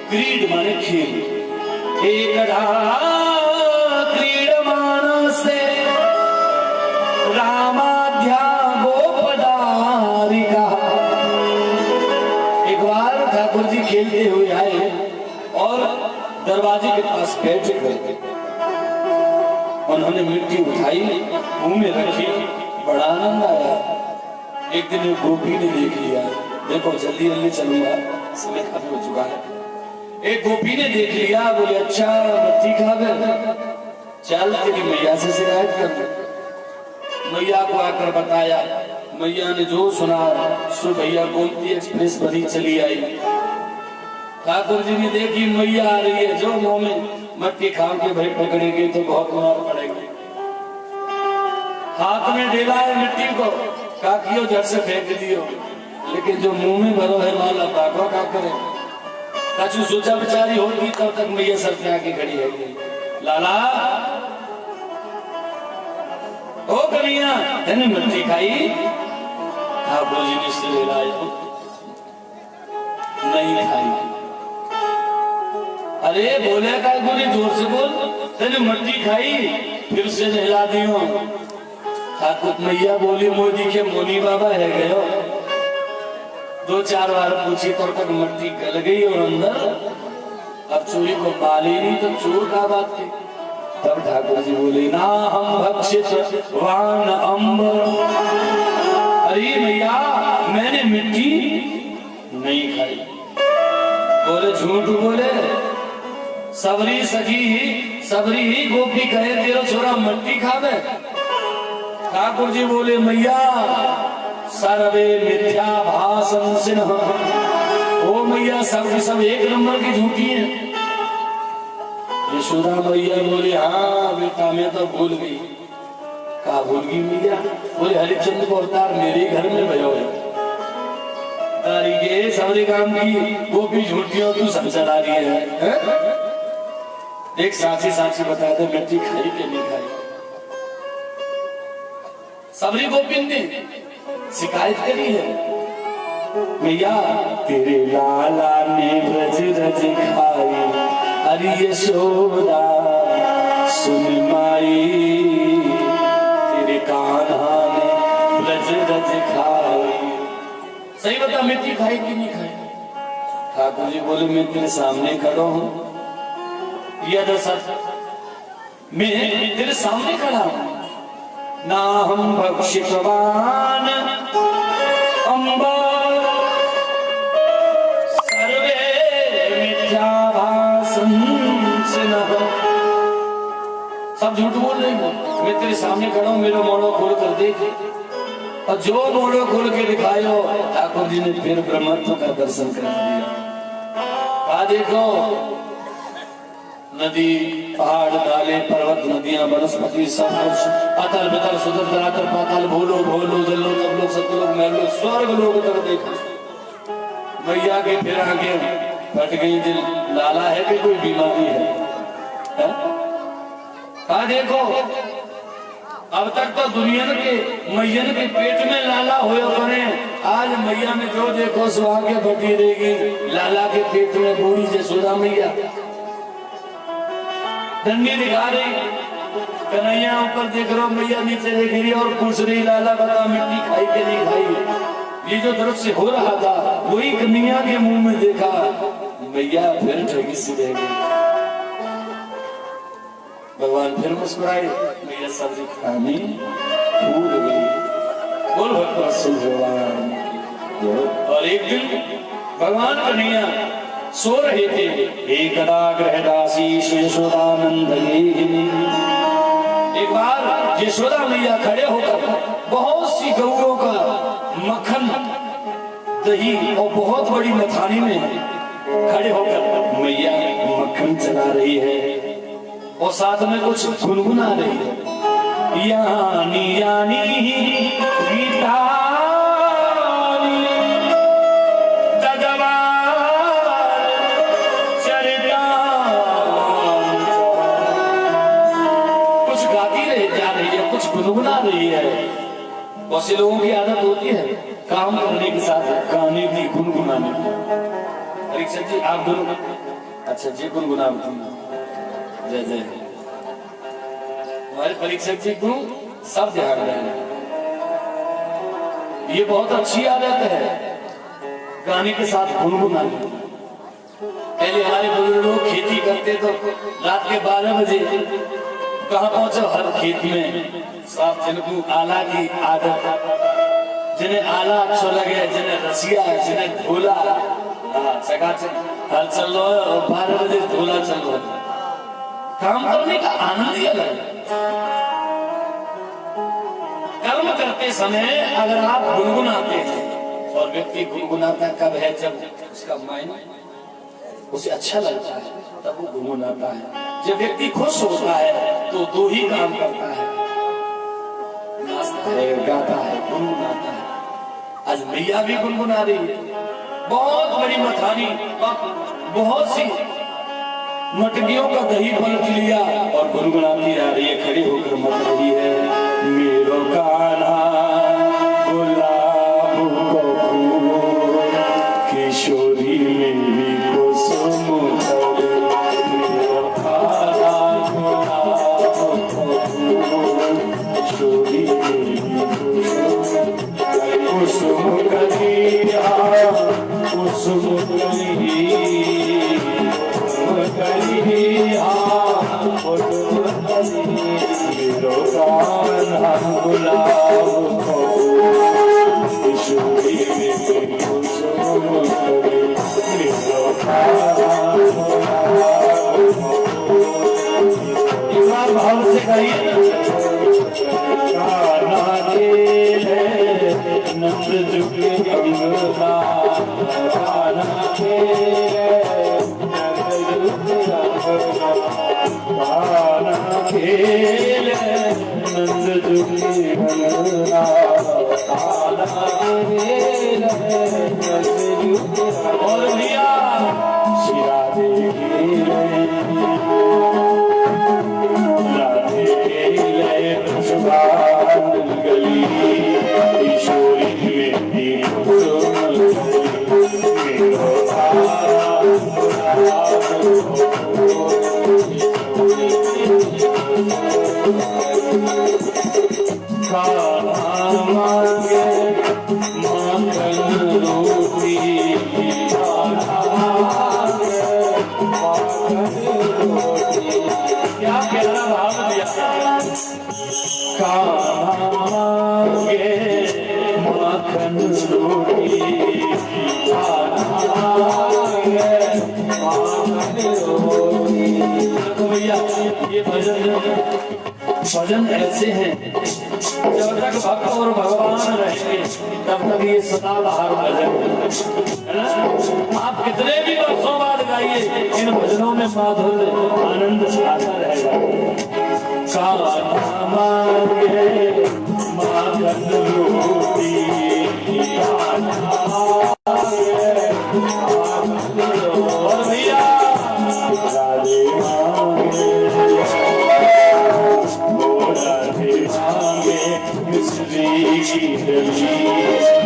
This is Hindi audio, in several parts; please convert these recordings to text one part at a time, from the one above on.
क्रीड माने खेल। एकदा क्रीडमानस्ते रामाध्या गोपदारिका। एक बार ठाकुर जी खेलते हुए आए और दरवाजे के पास बैठ गए। उन्होंने मिट्टी उठाई, मुंह में रखी, बड़ा आनंद आया। एक दिन एक गोपी ने देख लिया, देखो जल्दी जल्दी चलूंगा, समय काफी हो चुका है। एक गोपी ने देख लिया, बोले अच्छा मट्टी खा गए, चल तेरी मैया से शिकायत कर। मैया को आकर बताया, मैया ने जो सुना सो भैया गोमती एक्सप्रेस बनी चली आई। ठाकुर जी ने देखी मैया आ रही है, जो मुंह में मट्टी खा के भाई पकड़ेगी तो बहुत मार पड़ेगी। हाथ में ढेला है मिट्टी को, काकियो झट से फेंक दियो, लेकिन जो मुंह में भरो है माला पाको क्या करे। कछु सोचा बेचारी होगी, तब तक मैया सर पे आके खड़ी है। लाला ओ कन्हैया तेने मिट्टी खाई? ठाकुर जी ने सिर हिलाया, नहीं खाई। अरे बोले का बोले जोर से बोल, तेने मट्टी खाई? फिर से नहला दियो। ठाकुर मैया बोली मोदी के मोनी बाबा है गयो। दो चार बार पूछी तब तक मट्टी गल गई और अंदर अब चोरी को पाली नहीं तो चोर का बात थी। तब ठाकुर जी बोले ना हम भक्षित वान अम्ब। अरे मैया मैंने मिट्टी नहीं खाई। बोले झूठ बोले, सबरी सखी सबरी ही गोपी कहे तेरा छोरा मट्टी खावे। ठाकुर जी बोले मैया सर्वे मिथ्या भाषण सिन्ह। ओ मैया सब एक नंबर की झूठी है। यशोदा मैया बोले हाँ बेटा मैं तो भूल गई। कहा भूल गई मैया? बोले हरिश्चंद्र को अवतार मेरे घर में भयो है। तारी के सबरे काम की गोपी झूठियों तू सब चला रही है? एक साक्षी साक्षी बता दे मिट्टी खाई के नहीं खाई? सबरी गोपी ने शिकायत करी है, मैया तेरे लाला ने ब्रज रज खाई। अरे यशोदा सुन माई, तेरे कान्हा ने ब्रज रज खाई। सही बता मिट्टी खाई कि नहीं खाई? ठाकुर जी बोले मैं तेरे सामने खड़ा हूँ, यद सच मैं तेरे सामने खड़ा हूँ। ना हम भक्षितवान अम्बा सर्वे मिथ्या भाषण सिन्ह। सब झूठ बोल रहे हैं। मैं तेरे सामने खड़ा हूँ, मेरा मोड़ो खोल कर देख। और जो मोड़ो खोल के दिखायो, ठाकुर जी ने फिर ब्रह्मत्व का दर्शन करा दिया। देखो नदी पहाड़ डाले पर्वत नदियां वनस्पति सब कुछ, अतल बतल सुदर धरातल पाताल भूलो भोलो जलो तब लोग सतलोक महलो स्वर्ग लोग तक देखा। मैया के फिर आगे फट गई दिल, लाला है कि कोई बीमारी है? कहा देखो अब तक तो दुनिया के मैयन के पेट में लाला होया बने, आज मैया में जो देखो सो आगे बढ़ी रहेगी। लाला के पेट में बूढ़ी जसोदा मैया डंडी दिखा रही, कन्हैया ऊपर देख रहा, मैया नीचे देख रही और पूछ रही लाला बता मिट्टी खाई के नहीं खाई? ये जो दृश्य हो रहा था वही कन्हैया के मुंह में देखा। मैया फिर ठगी सी रह गई। भगवान फिर मुस्कुराए, मैया सब्जी खानी भूल गई। बोल भगवान। और एक दिन भगवान कन्हैया सो रहे थे। एकदा गृहदासी यशोदानंद। एक बार यशोदा मैया खड़े होकर बहुत सी गौओं का मक्खन दही और बहुत बड़ी मथानी में खड़े होकर मैया मक्खन चला रही है और साथ में कुछ गुनगुना रही है। यानी यानी गीता गुनगुना रही है। बहुत से लोगों की आदत होती है काम करने के साथ गाने की गुनगुनाने की। परीक्षा जी आप दोनों अच्छा जी गुनगुनावती जय जय। हमारे परीक्षक जी को सब ध्यान देना, ये बहुत अच्छी आदत है गाने के साथ गुनगुनाने। पहले हमारे बुजुर्ग लोग खेती करते तो रात के 12 बजे कहाँ पहुंचो, हर खेत में सब जिनको आला की आदत, जिन्हें आला अच्छा लगे, जिन्हें रसिया, जिन्हें ढोला, हल चल रहा है और 12 बजे ढोला चल रहा है। काम करने का आनंद ही अलग है। कर्म करते समय अगर आप गुनगुनाते हैं, और व्यक्ति गुनगुनाता कब है, जब उसका माइंड उसे अच्छा लगता है तब वो गुनगुनाता है। जब व्यक्ति खुश होता है तो दो ही काम करता है, नाचता है, गाता है, गुनगुनाता है। आज मैया भी गुनगुना रही है, बहुत बड़ी मथानी, बहुत सी मटकियों का दही पलट लिया और गुनगुनाती आ रही है, खड़ी होकर मत रही है। मेरो कान्हा गुलाब को फूल, किशोरी मेरी कुसुम करे। मेरो कान्हा गुलाब को फूल, किशोरी मेरी कुसुम करिया, कुसुम करिया, कुसुम मेरो कान्हा गुलाब को किशोरी मेरी कुसुम करे। मेरो कान्हा एक बार भाव से गाइए। कान्हा के नंद झुके अंगना, कान्हा के नंद झुके अंगना, कान्हा के नंद झुके अंगना, कान्हा के नंद झुके। और लिया शिरा देगी राधे के लय गली, किशोरी मेरी कुसुम मेरो कान्हा मांगे माखन रोटी, कान्हा मांगे माखन रोटी। क्या प्यारा भाव दिया। कान्हा मांगे माखन रोटी, कान्हा मांगे माखन रोटी। भैया ये भजन ऐसे हैं, जब तक भक्त और भगवान रहेंगे तब तक ये सदाबहार भजन है ना। आप कितने भी वर्षों बाद गाइए, इन भजनों में माधुर्य आनंद आता रहेगा। कान्हा मांगे माखन रोटी, कान्हा मांगे माखन रोटी। और भैया राधे मांगे, राधे मांगे मिश्री की डली,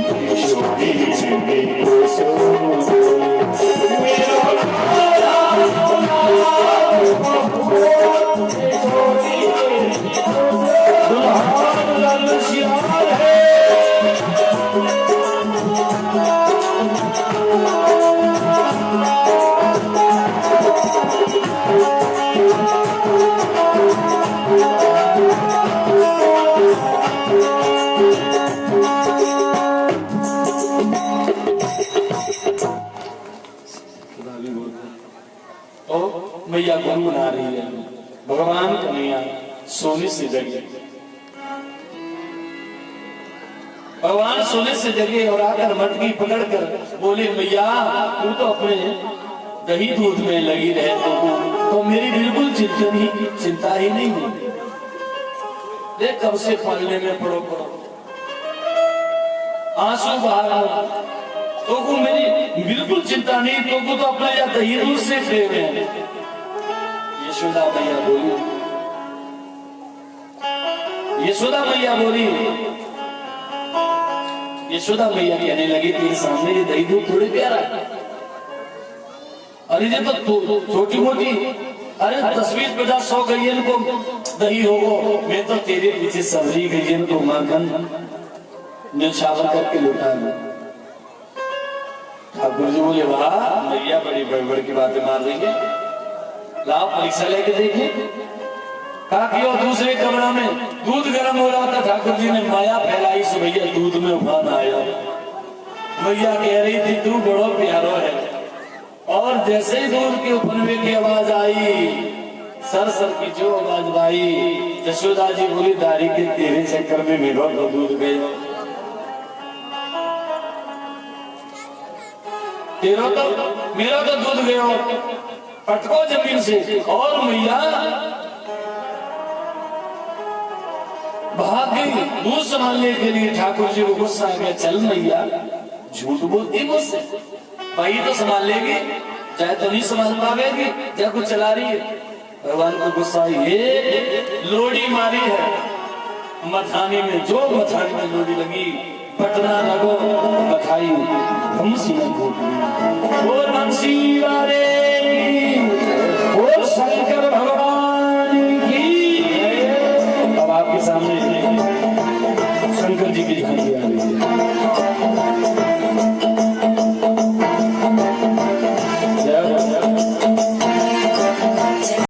किशोरी मेरी कुसुम मेरो दुल्हन लाल श्याम है। मैया गुनगुना रही है, भगवान कन्हैया सोने से जगे, भगवान सोने से जगे और आकर मटकी पकड़कर बोले मैया तू तो अपने दही दूध में लगी रहे तो मेरी बिल्कुल चिंता ही नहीं हुई। देख कब से पालने में पड़ो आंसू बाहर, तो को मेरी बिल्कुल चिंता नहीं, तो को तो अपने या दही दूध से प्रेम है। यशोदा मैया बोली, यशोदा मैया बोली, यशोदा मैया कहने लगी तेरे सामने ये दही दूध थोड़ी प्यारा, अरे ये तो छोटी मोटी, अरे 10-20-50-100 गई को दही होगो, मैं तो तेरे पीछे सबरी गई को माखन न्यौछावर करके लुटा लूं। ठाकुर जी बोले वाह मैया बड़ी बड़बड़ की बातें मार रही है, लाओ परीक्षा लेके देखे। कहा कि और दूसरे कमरा में दूध गर्म हो रहा था, ठाकुर जी ने माया फैलाई सो भैया दूध में उफान आया। मैया कह रही थी तू बड़ो प्यारो है, और जैसे ही दूध के उफनवे की आवाज आई, सर सर की जो आवाज आई, यशोदा जी बोली दारी के तेरे चक्कर में मेरा तो दूध गया, तेरा तो मेरा तो दूध गया, पटको जमीन से। और मैया भाग गई दूध संभालने के लिए। ठाकुर जी को गुस्सा आ गया, चल मैया झूठ बोलती मुझसे, भाई तो संभाल लेगी, चाहे तो नहीं संभाल पावेगी, चाहे कुछ चला रही है। भगवान को गुस्सा ये लोड़ी मारी है मथानी में, जो मथानी में लोड़ी लगी पटना लगो मथाई धमसी में फूट। और मनसी वाले और शंकर भगवान की। अब आपके सामने शंकर जी की झांकी आ रही है।